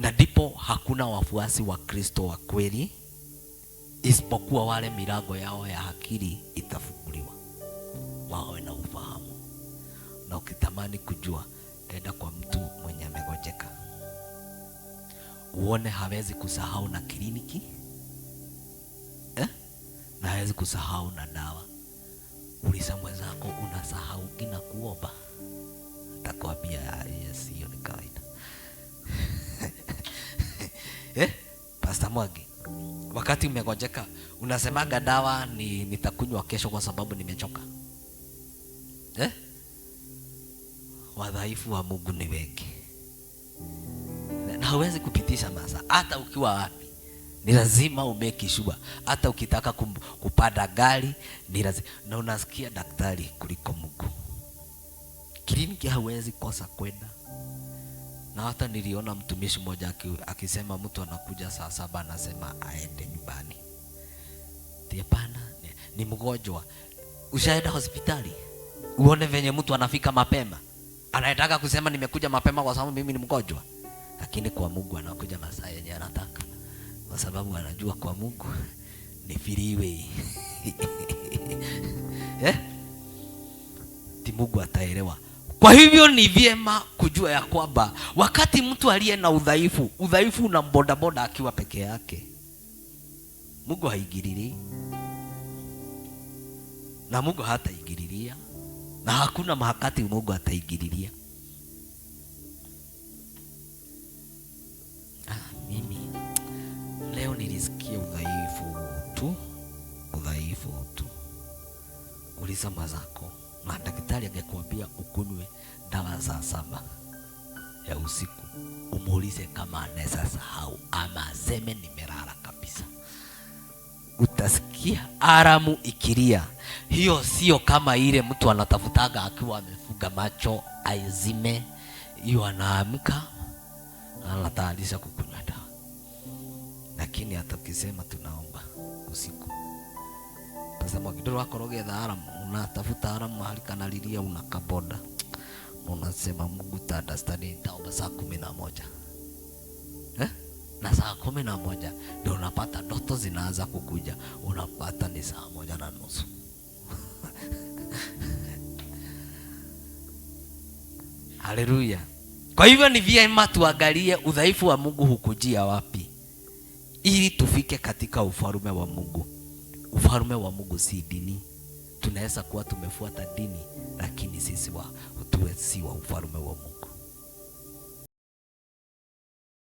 Na ndipo hakuna wafuasi wa Kristo wa kweli isipokuwa wale milango yao ya akili itafunguliwa, wawe na ufahamu. Na ukitamani kujua, enda kwa mtu mwenye amegojeka, uone hawezi kusahau na kliniki na hawezi kusahau na dawa. Uliza mwenzako, unasahau kina kuomba? Atakwambia yes, hiyo ni kawaida. Pastor Mwangi, wakati umegojeka unasemaga dawa nitakunywa kesho kwa sababu nimechoka? Wadhaifu wa Mungu ni wengi, na hawezi kupitisha masaa. Hata ukiwa wapi ni lazima umeki sure. Hata ukitaka kupanda gari ni lazima, na unasikia daktari kuliko Mungu. Kliniki hawezi kosa kwenda. Na hata niliona mtumishi mmoja akisema mtu anakuja saa 7 anasema aende nyumbani. Hapana, ni mgonjwa. Ushaenda hospitali uone venye mtu anafika mapema, anataka kusema nimekuja mapema kwa sababu mimi ni mgonjwa. Lakini kwa Mungu anakuja masaa yenye anataka, kwa sababu anajua kwa Mungu ni freeway. Ti Mungu ataelewa. Kwa hivyo ni vyema kujua ya kwamba wakati mtu aliye na udhaifu na bodaboda akiwa peke yake, Mungu haingilirii, na Mungu hataingiliria, na hakuna mahakati Mungu ataingiliria. Mimi leo nilisikia udhaifu tu. Uliza mwenzako, na daktari angekuambia ukunywe dawa saa 7 ya usiku, umuulize kama anaweza sahau ama aseme nimelala kabisa. Utasikia aramu ikilia. Hiyo sio kama ile mtu anatafutaga akiwa amefunga macho aizime. Hiyo anaamka anatayarisha kukunywa dawa. Lakini hata ukisema tunaomba usiku, tasema kidogo wako rogetha aramu, unatafuta aramu mahali kanalilia, unakaboda, unasema Mungu understand, nitaomba saa 11. Na saa 11 ndio unapata ndoto zinaanza kukuja, unapata ni saa 1:30. Haleluya. Kwa hivyo ni vyema tuangalie udhaifu wa Mungu hukujia wapi, ili tufike katika ufalme wa Mungu. Ufalme wa Mungu si dini. Tunaweza kuwa tumefuata dini, lakini sisi si wa ufalme wa Mungu.